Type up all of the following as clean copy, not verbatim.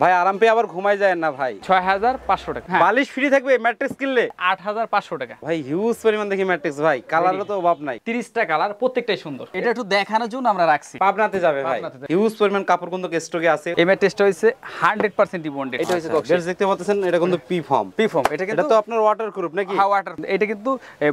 ভাই আরাম পেয়ে আবার ঘুমাই যায় না ভাই। 6500 টাকা। বালিশ ফ্রি থাকবে ম্যাট্রেস কিনলে? 8500 টাকা। ভাই হিউজ পরিমাণ দেখি ম্যাট্রেস ভাই, কালারও তো অভাব নাই। 30টা কালার, প্রত্যেকটাই সুন্দর। এটা একটু দেখানোর জন্য আমরা রাখছি। পাবনাতে যাবে ভাই, হিউজ পরিমাণ কাপড় কিন্তু স্টকে আছে। এই ম্যাট্রেসটা হইছে 100% রিবন্ডেড। এটা হইছে বেশ দেখতে পাচ্ছেন, এটা কিন্তু পি ফর্ম। এটা তো আপনার ওয়াটারপ্রুফ নাকি? হ্যাঁ ওয়াটার। এটা কিন্তু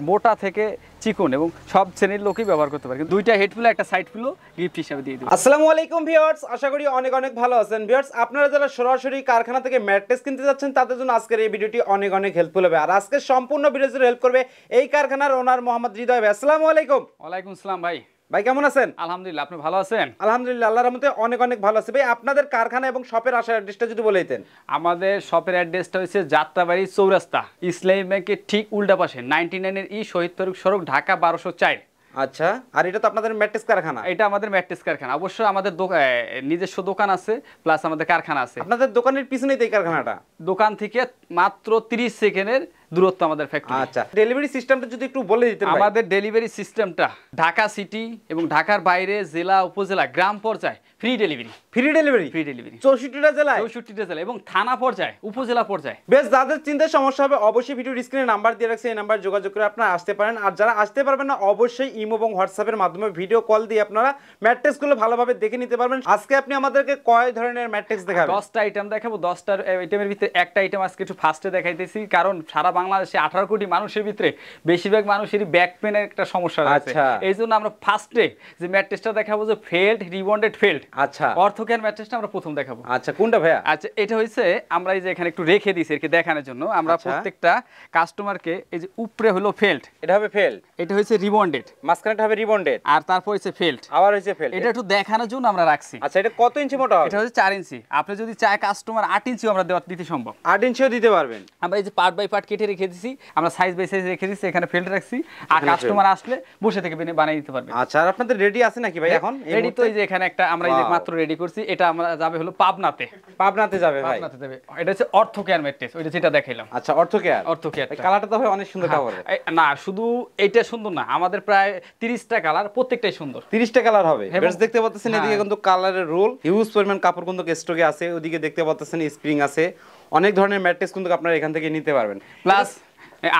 মোটা থেকে চিকন এবং সব শ্রেণীর লোকই ব্যবহার করতে পারে। দুইটা হেড পিলো একটা সাইড পিলো গিফট হিসেবে দিয়ে দিই। আসসালামু আলাইকুম ভিউয়ার্স, আশা করি অনেক অনেক ভালো আছেন। ভিউয়ার্স, আপনারা যারা সরাসরি কারখানা থেকে ম্যাট্রেস কিনতে যাচ্ছেন তাদের জন্য আজকের এই ভিডিওটি অনেক অনেক হেল্পফুল হবে। আর আজকে সম্পূর্ণ ভিডিও জুড়ে হেল্প করবে এই কারখানার ওনার মোহাম্মদ হৃদয় ভাই। আসসালামু আলাইকুম। ওয়ালাইকুম আসসালাম ভাই। ভাই কেমন আছেন? আলহামদুলিল্লাহ, আপনি ভালো আছেন? আলহামদুলিল্লাহ, আল্লাহর রহমতে অনেক অনেক ভালো আছে। ভাই আপনাদের কারখানা এবং শপের আসার অ্যাড্রেসটা যদি বলে দিতেন। আমাদের শপের অ্যাড্রেসটা হচ্ছে যাত্রাবাড়ি চৌরাস্তা, ইসলামী ব্যাংকের ঠিক উল্টা পাশে, 99 এর শহীদ তরুক সড়ক, ঢাকা 1204। আচ্ছা, আর এটা তো আপনাদের ম্যাট্রেস কারখানা? এটা আমাদের ম্যাট্রেস কারখানা। অবশ্য আমাদের নিজস্ব দোকান আছে, প্লাস আমাদের কারখানা আছে। আপনাদের দোকানের পিছনেই তো এই কারখানাটা। দোকান থেকে মাত্র 30 সেকেন্ডের দূরত্ব আমাদের ফ্যাক্টরি। আচ্ছা, ডেলিভারি সিস্টেমটা যদি একটু বলে দিতেন। আমাদের ডেলিভারি সিস্টেমটা ঢাকা সিটি এবং ঢাকার বাইরে জেলা, উপজেলা, গ্রাম পর্যায়ে free delivery. Free delivery? Free delivery 64টা জেলায়? 64টা জেলা এবং থানা পর্যায়ে, উপজেলা পর্যায়ে। বেশ, যাদের চিন্তায় সমস্যা হবে অবশ্যই ভিডিওর স্ক্রিনে নাম্বার দিয়ে রাখছি, এই নাম্বার যোগাযোগ করে আপনারা আসতে পারেন। আর যারা আসতে পারবেন না অবশ্যই ইমো এবং হোয়াটসঅ্যাপের মাধ্যমে ভিডিও কল দিয়ে আপনারা ম্যাট্রেসগুলো ভালোভাবে দেখে নিতে পারবেন। আজকে আপনি আমাদেরকে কয় ধরনের ম্যাট্রেস দেখাবেন? 10টা আইটেম দেখাবো। 10টার আইটেমের ভিতরে একটা আইটেম আজকে একটু ফার্স্টে দেখাইতেছি, কারণ সারা বাংলাদেশে 18 কোটি মানুষের ভিতরে বেশিরভাগ মানুষেরই ব্যাক পেনের একটা সমস্যা আছে। এই জন্য আমরা ফার্স্টে যে ম্যাট্রেসটা দেখাবো যে ফেল্ড রিবন্ডেড ফেল্ড। আচ্ছা, অর্থোকেয়ার ম্যাট্রেসটা আমরা প্রথম দেখাবো। আচ্ছা, কোনটা ভাইয়া? আচ্ছা, এটা হইছে আমরা এই যে এখানে একটু রেখে দিয়েছি এর কি দেখানোর জন্য। আমরা প্রত্যেকটা কাস্টমারকে এই যে উপরে হলো ফেল্ড, এটা হবে ফেল্ড, এটা হইছে রিবন্ডেড, মাঝখানেটা হবে রিবন্ডেড, আর তারপর হইছে ফেল্ড, আবার হইছে ফেল্ড। এটা একটু দেখানোর জন্য আমরা রাখছি। আচ্ছা, এটা কত ইঞ্চি মোটা হবে? এটা হচ্ছে 4 ইঞ্চি। আপনি যদি চায় কাস্টমার 8 ইঞ্চিও আমরা দিতে সম্ভব। 8 ইঞ্চিও দিতে পারবেন? আমরা এই যে পার্ট বাই পার্ট কেটে রেখে দিছি, আমরা সাইজ বাই সাইজ রেখে দিছি, এখানে ফেল্ড রাখছি, আর কাস্টমার আসলে বসে থেকে বানিয়ে দিতে পারবে। আচ্ছা, আর আপনাদের রেডি আছে নাকি ভাই এখন? রেডি তো এই যে এখানে একটা আমরা এই যে মাত্র রেডি করছি, এটা আমরা যাবে হলো পাবনাতে। পাবনাতে যাবে ভাই? পাবনাতে যাবে। এটা হচ্ছে অর্থোকেয়ার ম্যাট্রেস, ওইটা যেটা দেখাইলাম। আচ্ছা, অর্থোকেয়ার। অর্থোকেয়ার কালারটা তো ভাই অনেক সুন্দর কালার। না, শুধু এইটা সুন্দর না, আমাদের প্রায় 30টা কালার, প্রত্যেকটাই সুন্দর। 30টা কালার হবে। বেশ দেখতে পাচ্ছেন এদিকে কিন্তু কালারের রোল, হিউজ পরিমাণ কাপড় কিন্তু স্টকে আছে। ওদিকে দেখতে পাচ্ছেন স্প্রিং আছে, অনেক ধরনের ম্যাট্রেস কিন্তু আপনারা এখান থেকে নিতে পারবেন। প্লাস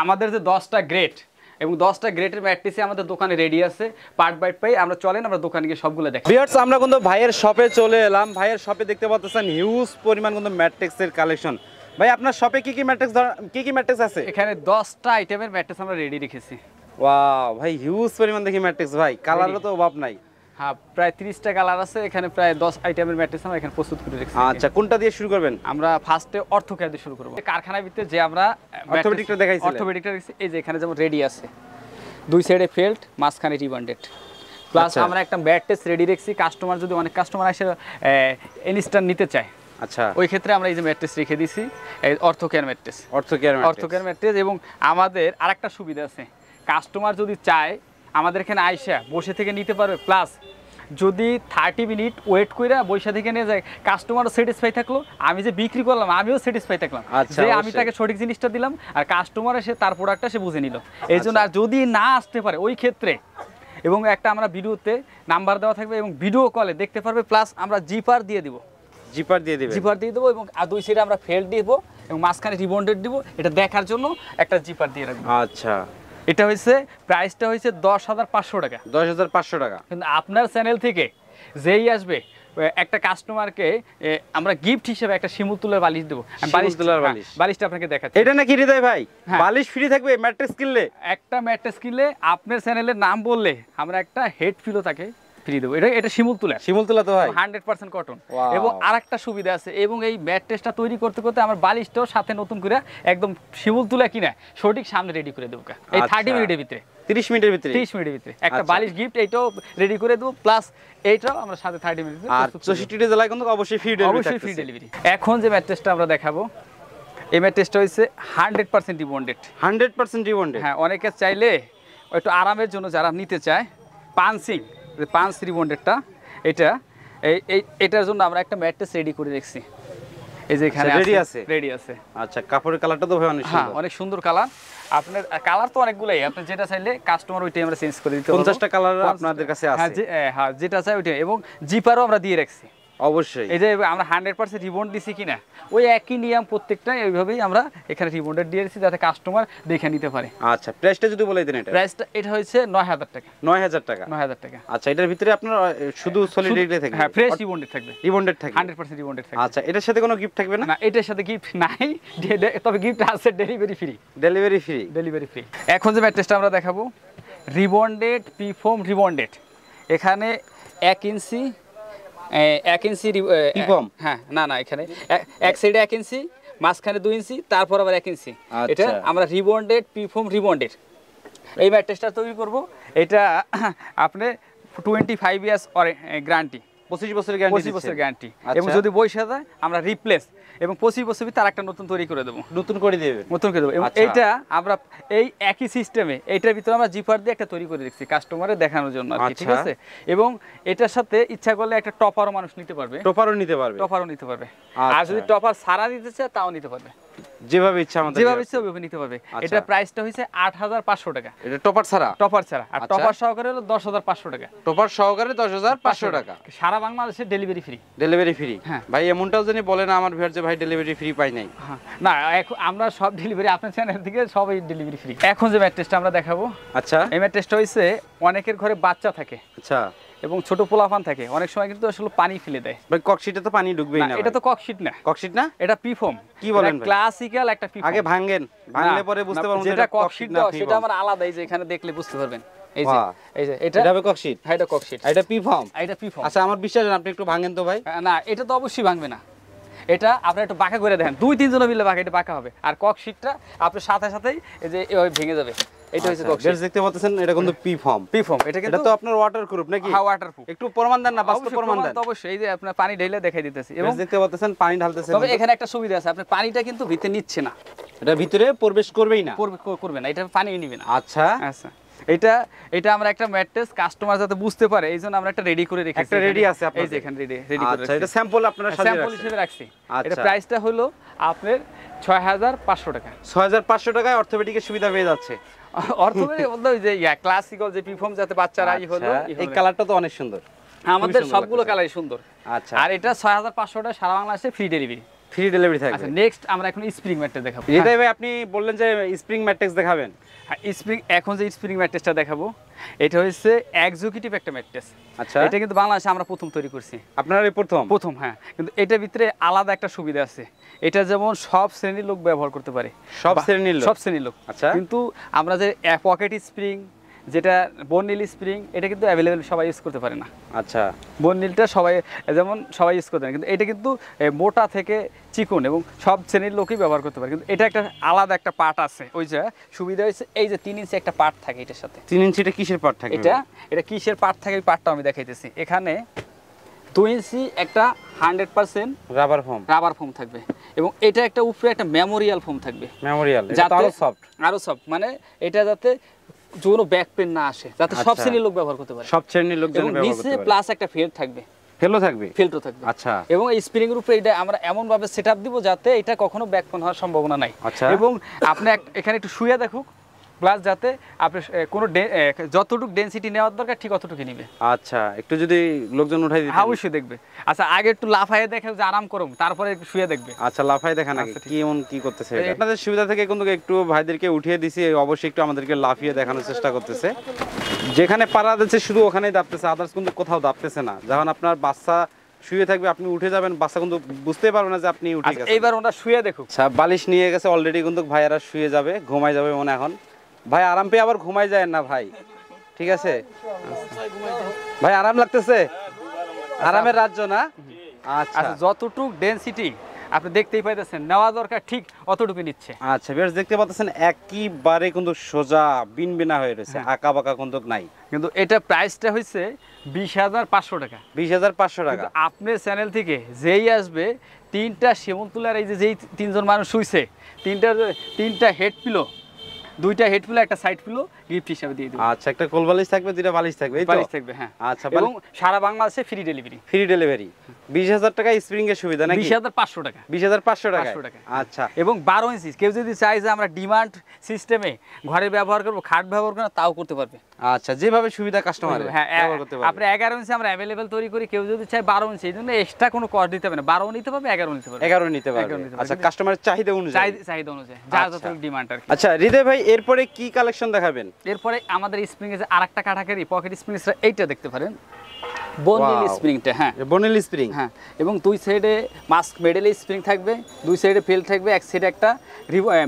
আমাদের যে 10টা গ্রেড এবং 10টা গ্রেডের ম্যাট্রেসই আমাদের দোকানে রেডি আছে, পার্ট বাই পাই। আমরা চলেন আমরা দোকানে গিয়ে সবগুলো দেখাই। ভিউয়ার্স, আমরা কিন্তু ভাইয়ের শপে চলে এলাম। ভাইয়ের শপে দেখতে পাচ্ছেন হিউজ পরিমাণ কিন্তু ম্যাট্রেসের কালেকশন। ভাই আপনার শপে কি কি ম্যাট্রেস আছে? এখানে 10টা আইটেমের ম্যাট্রেস আমরা রেডি রেখেছি। ওয়াও ভাই, হিউজ পরিমাণ দেখি ম্যাট্রেস ভাই, কালারও তো অভাব নাই। হ্যাঁ, প্রায় 30টা কালার আছে এখানে, প্রায় 10 আইটেমের ম্যাট্রেস আমরা এখানে প্রস্তুত করে রেখেছি। আচ্ছা, কোনটা দিয়ে শুরু করবেন? আমরা ফার্স্টে অর্থোকেয়ার দিয়ে শুরু করব। কারখানার ভিতরে যে আমরা অর্থোপেডিকটা দেখাইছি, অর্থোপেডিকটা এই যে এখানে যেমন রেডি আছে, দুই সাইডে ফেল্ড, মাঝখানে রিবন্ডেড। প্লাস আমরা একটা ম্যাট্রেস রেডি রেখেছি, কাস্টমার যদি অনেক কাস্টমার আসে ইনস্ট্যান্ট নিতে চায়, আচ্ছা, ওই ক্ষেত্রে আমরা এই যে ম্যাট্রেস রেখে দিছি, এই অর্থোকেয়ার ম্যাট্রেস। অর্থোকেয়ার ম্যাট্রেস। এবং আমাদের আরেকটা সুবিধা আছে, কাস্টমার যদি চায় আমাদের এখানে আইসা বসে থেকে নিতে পারবে। প্লাস যদি 30 মিনিট ওয়েট করে বসে থেকে নিয়ে যায়, কাস্টমারও স্যাটিসফাই থাকলো, আমি যে বিক্রি করলাম আমিও স্যাটিসফাই থাকলাম, যে আমি তাকে সঠিক জিনিসটা দিলাম, আর কাস্টমার এসে তার প্রোডাক্টটা সে বুঝে নিল। এই জন্য আর যদি না আসতে পারে ওই ক্ষেত্রে, এবং একটা আমরা ভিডিওতে নাম্বার দেওয়া থাকবে এবং ভিডিও কলে দেখতে পারবে। প্লাস আমরা জিপার দিয়ে দিব, জিপার দিয়ে দেবো, এবং দুই সাইডে আমরা ফেল্ড দিব এবং মাঝখানে রিবন্ডেড দিব। এটা দেখার জন্য একটা জিপার দিয়ে রাখবো। আচ্ছা, এটা হইছে প্রাইসটা হইছে 10,500 টাকা। 10,500 টাকা। কিন্তু আপনার চ্যানেল থেকে যেই আসবে একটা কাস্টমারকে আমরা গিফট হিসেবে একটা শিমুল তুলার বালিশ দেবো। বালিশটা আপনাকে দেখাচ্ছি। এটা নাকি হৃদয় ভাই বালিশ ফ্রি থাকবে ম্যাট্রেস কিনলে? একটা ম্যাট্রেস কিনলে আপনার চ্যানেলের নাম বললে আমরা একটা হেড পিলো তাকে ফ্রি দেবো। এটা শিমুল তুলা তো ভাই 100% কটন। এবং আরেকটা সুবিধা আছে, এবং এই ম্যাট্রেসটা তৈরি করতে করতে আমার বালিশটাও সাথে নতুন করে একদম শিমুল তুলা কিনা সঠিক সামনে রেডি করে দেবো এই 30 মিনিটের ভিতরে, 30 মিনিটের ভিতরে একটা বালিশ গিফট এইটাও রেডি করে দেবো। প্লাস এইটাও আমরা সাথে 30 মিনিট। আর 64টা জেলায় কিন্তু অবশ্যই ফ্রি ডেলিভারি। এখন যে ম্যাট্রেসটা আমরা দেখাবো, এই ম্যাট্রেসটা হইছে 100% রিবন্ডেড। 100% রিবন্ডেড। হ্যাঁ, অনেকে চাইলে একটু আরামের জন্য যারা নিতে চায় পাঁচ রিবন্ডেডটা, এটার জন্য আমরা একটা ম্যাট্রেস রেডি করে রেখেছি। এই যে এখানে রেডি আছে। আচ্ছা, কাপড়ের কালারটা তো ভাই অনেক সুন্দর। হ্যাঁ, অনেক সুন্দর কালার। আপনার কালার তো অনেকগুলাই, আপনি যেটা চাইলে কাস্টমার ওইটাই আমরা চেঞ্জ করে দিতে পারবো। 50টা কালার আপনাদের কাছে আছে? হ্যাঁ, যেটা চাই ওইটাই। এবং জিপারও আমরা দিয়ে রাখছি। অবশ্যই। এই যে আমরা 100% রিবন্ড দিছি কিনা ওই একই নিয়ম প্রত্যেকটা এইভাবেই আমরা এখানে রিবন্ডেড দিয়েছি যাতে কাস্টমার দেখে নিতে পারে। আচ্ছা, প্রাইসটা যদি বলে দেন। এটা প্রাইসটা এটা হচ্ছে 9000 টাকা। 9000 টাকা। 9000 টাকা। আচ্ছা, এটার ভিতরে আপনার শুধু সলিডেড থাকবে? হ্যাঁ, ফ্রেশ রিবন্ডেড থাকবে। রিবন্ডেড থাকবে 100% রিবন্ডেড থাকবে। আচ্ছা, এটার সাথে কোনো গিফট থাকবে না? না, এটার সাথে গিফট নাই, তবে গিফট আছে delivery free. Delivery free? Delivery free. এখন যে ম্যাট্রেসটা আমরা দেখাবো রিবন্ডেড পিফোম রিবন্ডেড, এখানে 1 ইঞ্চি 1 ইঞ্চি পিফোম। হ্যাঁ, না না, এখানে এক সাইডে 1 ইঞ্চি, মাঝখানে 2 ইঞ্চি, তারপর আবার 1 ইঞ্চি। এটা আমরা রিবন্ডেড পিফোম রিবন্ডেড এই ম্যাট্রেসটা তৈরি করব। এটা আপনি 25 ইয়ার্স গ্যারান্টি, 25 বছরের গ্যারান্টি। 25 বছরের গ্যারান্টি। এবং যদি বইসা যায় আমরা রিপ্লেস এবং 25 বছর তার একটা নতুন তৈরি করে দেবো। নতুন করে দেবে? নতুন করে দেবো। এবং এইটা আমরা এই একই সিস্টেমে এইটার ভিতরে আমরা জিপার দিয়ে একটা তৈরি করে দিচ্ছি কাস্টমারের দেখানোর জন্য আর কি, ঠিক আছে? এবং এটার সাথে ইচ্ছা করলে একটা টপারও মানুষ নিতে পারবে। টপারও নিতে পারবে? টপারও নিতে পারবে। আর যদি টপার ছাড়া দিতে চায় তাও নিতে পারবে, যেভাবে ইচ্ছা আমাদের, যেভাবে ইচ্ছা ওইভাবে নিতে পারবে। এটা প্রাইসটা হইছে 8500 টাকা। এটা টপার ছাড়া? টপার ছাড়া। আর টপার সহকারে হলো 10500 টাকা। টপার সহকারে 10500 টাকা। সারা বাংলাদেশে ডেলিভারি ফ্রি। Delivery free? হ্যাঁ ভাই, এমনটাও জানি বলে না আমার ভিউয়ার যে ভাই ডেলিভারি ফ্রি পাই নাই। না, আমরা সব ডেলিভারি আপনার চ্যানেল থেকে সবই ডেলিভারি ফ্রি। এখন যে ম্যাট্রেসটা আমরা দেখাবো, আচ্ছা, এই ম্যাট্রেসটা হইছে অনেকের ঘরে বাচ্চা থাকে, আচ্ছা, এবং ছোট পোলাপান থাকে, অনেক সময় কিন্তু আসলে পানি ফেলে দেয়। ভাই ককশিটে তো পানি ঢুকবেই না। এটা তো ককশিট না। ককশিট না? এটা পিফোম। কি বলেন ভাই? ক্লাসিক্যাল একটা পিফোম। আগে ভাঙেন, ভাঙলে পরে বুঝতে পারবেন যেটা ককশিট না। সেটা আমরা আলাদা, এই যে এখানে দেখলে বুঝতে পারবেন। এই যে এটা হবে ককশিট। হ্যাঁ, এটা ককশিট। এটা পিফোম? এটা পিফোম। আচ্ছা, আমার বিশ্বাস আপনি একটু ভাঙেন তো ভাই। না, এটা তো অবশ্যই ভাঙবে না। এটা আপনি একটু বাঁকা করে দেখেন, 2-3 জন মিলে বাঁকা, এটা বাঁকা হবে। আর ককশিটটা আপনার সাথে সাথেই এই যে এইভাবে ভেঙে যাবে। এটা হচ্ছে ককশিট। দেখতে পাচ্ছেন এটা কিন্তু পিফোম। পিফোম এটা কিন্তু তো আপনার ওয়াটারপ্রুফ নাকি? হ্যাঁ, ওয়াটারপ্রুফ। একটু প্রমাণ দেন না, বাস্তব প্রমাণ দেন। অবশ্যই, এই যে আপনি পানি ঢেলে দেখাই দিতেছি এবং দেখতে পাচ্ছেন পানি ঢালতেছেন। তবে এখানে একটা সুবিধা আছে, আপনি পানিটা কিন্তু ভিতরে নিচ্ছে না। এটা ভিতরে প্রবেশ করবেই না, করবে না, এটা পানি নিবে না। আচ্ছা আচ্ছা, এটা আমরা একটা ম্যাট্রেস কাস্টমার যাতে বুঝতে পারে এইজন্য আমরা একটা রেডি করে রেখেছি। একটা রেডি আছে আপনাদের? এই যে এখানে রেডি করে রাখছি। আচ্ছা, এটা স্যাম্পল আপনারা সাজিয়ে রাখছেন? স্যাম্পল হিসেবে রাখছি। এটা প্রাইসটা হলো আপনার 6500 টাকা। 6500 টাকায় অর্থোপেডিকের সুবিধা পেয়ে যাচ্ছে। অর্থোপেডিক বলতে ওই যে ক্লাসিক্যাল যে পিফর্ম যাতে বাচ্চারা হলো। এই কালারটা তো অনেক সুন্দর, আমাদের সবগুলো কালারই সুন্দর। আচ্ছা, আর এটা 6500 টাকা সারা বাংলাদেশে ফ্রি ডেলিভারি। ফ্রি ডেলিভারি থাকবে। আচ্ছা, নেক্সট আমরা এখন স্প্রিং ম্যাট্রেস দেখাবো। এটাই ভাই আপনি বললেন যে স্প্রিং ম্যাট্রেস দেখাবেন। হ্যাঁ, স্প্রিং, এখন যে স্প্রিং ম্যাট্রেসটা দেখাবো এটা হচ্ছে এক্সিকিউটিভ একটা ম্যাট্রেস। আচ্ছা, এটা কিন্তু বাংলাদেশে আমরা প্রথম তৈরি করছি। আপনারা এই প্রথম? হ্যাঁ, কিন্তু এটার ভিতরে আলাদা একটা সুবিধা আছে। এটা যেমন সব শ্রেণীর লোক ব্যবহার করতে পারে। সব শ্রেণীর লোক। আচ্ছা, কিন্তু আমরা যে পকেট স্প্রিং, যেটা বর্নিল স্প্রিং, এটা কিন্তু অ্যাভেলেবেল সবাই ইউজ করতে পারে না। আচ্ছা, বর্নিলটা সবাই যেমন সবাই ইউজ করতে পারে, কিন্তু এটা কিন্তু মোটা থেকে চিকন এবং সব শ্রেণীর লোকই ব্যবহার করতে পারে। কিন্তু এটা একটা আলাদা একটা পার্ট আছে। ওই যে সুবিধা হয়েছে এই যে 3 ইঞ্চি একটা পার্ট থাকে এটার সাথে। 3 ইঞ্চিটা কিসের পার্ট থাকে? এটা কিসের পার্ট থাকে ওই পার্টটা আমি দেখাইতেছি। এখানে 2 ইঞ্চি একটা 100% রাবার ফোম থাকবে এবং এটা একটা উপরে একটা মেমোরিয়াল ফোম থাকবে। মেমোরিয়াল আরো সফট, মানে এটা যাতে কোনো ব্যাক পেন না আসে, যাতে সব শ্রেণীর লোক ব্যবহার করতে পারে। সব শ্রেণীর লোক যেন ব্যবহার করতে পারে। প্লাস একটা ফেল্ট থাকবে। ফেল্টও থাকবে। আচ্ছা, এবং এই স্প্রিং এর উপরে এটা আমরা এমন ভাবে সেটআপ দিব যাতে এটা কখনো ব্যাক পেন হওয়ার সম্ভাবনা নাই। এবং আপনি এখানে একটু শুয়ে দেখুক, প্লাস যাতে আপনি কোনো যতটুকু ডেনসিটি নেওয়ার দরকার ঠিক অতটুকু নিবে। আচ্ছা, একটু যদি লোকজন উঠাই দিতে? হ্যাঁ, অবশ্যই দেখবে। আচ্ছা, আগে একটু লাফায়ে দেখে যে আরাম করুন, তারপরে একটু শুয়ে দেখবে। আচ্ছা, লাফায়ে দেখা নাকি কি করতেছে? আপনাদের সুবিধা থেকে কিন্তু একটু ভাইদেরকে উঠিয়ে দিছি, অবশ্যই একটু আমাদেরকে লাফিয়ে দেখানোর চেষ্টা করতেছে। যেখানে পারা যাচ্ছে শুধু ওখানেই দাপতেছে, আদার্স কিন্তু কোথাও দাপতেছে না। যখন আপনার বাচ্চা শুয়ে থাকবে, আপনি উঠে যাবেন, বাচ্চা কিন্তু বুঝতেই পারবে না যে আপনি উঠে গেছেন। এইবার ওটা শুয়ে দেখুক। আচ্ছা, বালিশ নিয়ে গেছে অলরেডি, কিন্তু ভাইয়ারা শুয়ে যাবে, ঘুমাই যাবে মনে। এখন ভাই আরাম পেয়ে আবার ঘুমাই যায় না ভাই, ঠিক আছে ভাই? আরাম লাগতেছে? আরামের রাজ্য না? আচ্ছা, যতটুক ডেনসিটি আপনি দেখতেই পাইতেছেন নেওয়া দরকার ঠিক অতটুকু নিচ্ছে। আচ্ছা, বেশ, দেখতে পাচ্ছেন একইবারে কিন্তু সোজা বিনবিনা হয়ে রয়েছে, আঁকা বাঁকা কিন্তু নাই। কিন্তু এটা প্রাইসটা হচ্ছে 20500 টাকা। 20500 টাকা। আপনার চ্যানেল থেকে যেই আসবে 3টা সেমন তুলার, এই যে যেই 3 জন মানুষ শুইছে, 3টা হেড পিলো, 2টা হেড পিলো, একটা সাইড পিলো গিফট হিসেবে দিয়ে দেব। আচ্ছা, একটা কোল বালিশ থাকবে, 2টা বালিশ থাকবে, এই তো বালিশ থাকবে। হ্যাঁ, আচ্ছা, এবং সারা বাংলাদেশে ফ্রি ডেলিভারি। 20000 টাকা স্প্রিং এর সুবিধা নাকি? 20500 টাকা। 20500 টাকা। আচ্ছা, এবং 12 ইঞ্চি কেউ যদি চায় যে আমরা ডিমান্ড সিস্টেমে ঘরে ব্যবহার করব, খাট ব্যবহার করব, তাও করতে পারবে। আচ্ছা, যেভাবে সুবিধা কাস্টমারের হ্যাঁ ব্যবহার করতে পারবে। আপনি 11 ইঞ্চি আমরা अवेलेबल তৈরি করি, কেউ যদি চায় 12 ইঞ্চি, এইজন্য এক্সট্রা কোনো কস্ট দিতে হবে না, 12 নিতে পারবে 11 নিতে পারবে, 11 নিতে পারবে। আচ্ছা, কাস্টমারের চাহিদা অনুযায়ী চাহিদা অনুযায়ী যার যত ডিমান্ড আর কি। আচ্ছা হৃদয় ভাই, এরপরে কি কালেকশন দেখাবেন? এরপরে আমাদের স্প্রিং এর আরেকটা কাটাকারি পকেট স্প্রিং, এইটা দেখতে পারেন, বন্ডিল স্প্রিংটা। হ্যাঁ, বন্ডিল স্প্রিং। হ্যাঁ, এবং দুই সাইডে মাস্ক মেডেল স্প্রিং থাকবে, দুই সাইডে ফেল থাকবে, এক সাইডে একটা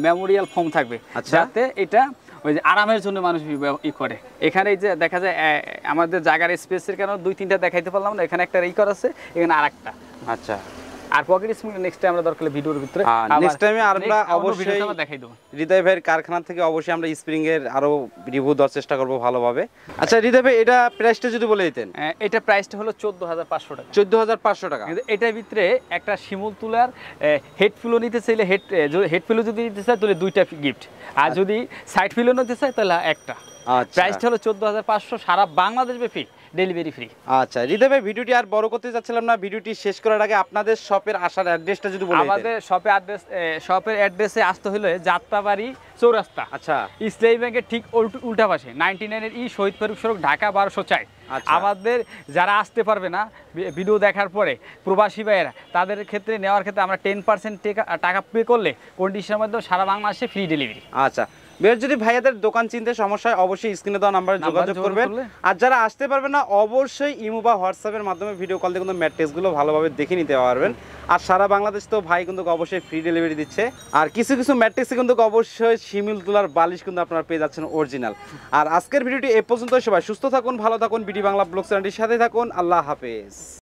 মেমোরিয়াল ফোম থাকবে, যাতে এটা ওই যে আরামের জন্য মানুষ ই করে। এখানে এই যে দেখা যায় আমাদের জায়গার স্পেসের কারণে 2-3টা দেখাইতে পারলাম না, এখানে একটা ই করা আছে, এখানে আরেকটা। আচ্ছা, আর পকেট স্প্রিং নেক্সট টাইম আমরা দরকার ভিডিওর ভিতরে নেক্সট টাইমে আমরা অবশ্যই দেখাই দেব। হৃদয় ভাইয়ের কারখানা থেকে অবশ্যই আমরা স্প্রিং এর আরো রিভিউ দেওয়ার চেষ্টা করব ভালোভাবে। আচ্ছা হৃদয় ভাই, এটা প্রাইসটা যদি বলে দিতেন। এটা প্রাইসটা হলো 14500 টাকা। 14500 টাকা। কিন্তু এটার ভিতরে একটা শিমুল তুলার হেড পিলো নিতে চাইলে, হেড পিলো যদি নিতে চায় তাহলে 2টা গিফট, আর যদি সাইড পিলো নিতে চায় তাহলে একটা। প্রাইসটা হলো 14500, সারা বাংলাদেশ ব্যাপী ডেলিভারি ফ্রি। আচ্ছা হৃদয় ভাই, ভিডিওটি আর বড় করতে যাচ্ছিলাম না, ভিডিওটি শেষ করার আগে আপনাদের শপের আসার অ্যাড্রেসটা যদি বলে দিতেন। আমাদের শপের অ্যাড্রেসে আসতে হলে যাত্রাবাড়ি চৌরাস্তা, আচ্ছা, ইসলামী ব্যাংকের ঠিক উল্টা পাশে 99 ই শহীদ ফারুক সড়ক, ঢাকা 1204। আমাদের যারা আসতে পারবে না ভিডিও দেখার পরে, প্রবাসী ভাইয়েরা, তাদের ক্ষেত্রে নেওয়ার ক্ষেত্রে আমরা 10% টাকা পে করলে কন্ডিশনের মধ্যে সারা বাংলাদেশে ফ্রি ডেলিভারি। আচ্ছা, বেশ, যদি ভাইয়াদের দোকান চিনতে সমস্যা হয় অবশ্যই স্ক্রিনে দেওয়া নাম্বারে যোগাযোগ করবেন। আর যারা আসতে পারবেন না অবশ্যই ইমো বা হোয়াটসঅ্যাপের মাধ্যমে ভিডিও কল দিয়ে কিন্তু ম্যাট্রেসগুলো ভালোভাবে দেখে নিতে পারবেন। আর সারা বাংলাদেশ তো ভাই কিন্তু অবশ্যই ফ্রি ডেলিভারি দিচ্ছে। আর কিছু কিছু ম্যাট্রেসে কিন্তু অবশ্যই শিমিল তুলার বালিশ কিন্তু আপনারা পেয়ে যাচ্ছেন অরিজিনাল। আর আজকের ভিডিওটি এ পর্যন্ত। সবাই সুস্থ থাকুন, ভালো থাকুন, বিডি বাংলা ব্লগ চ্যানেলটির সাথে থাকুন। আল্লাহ হাফেজ।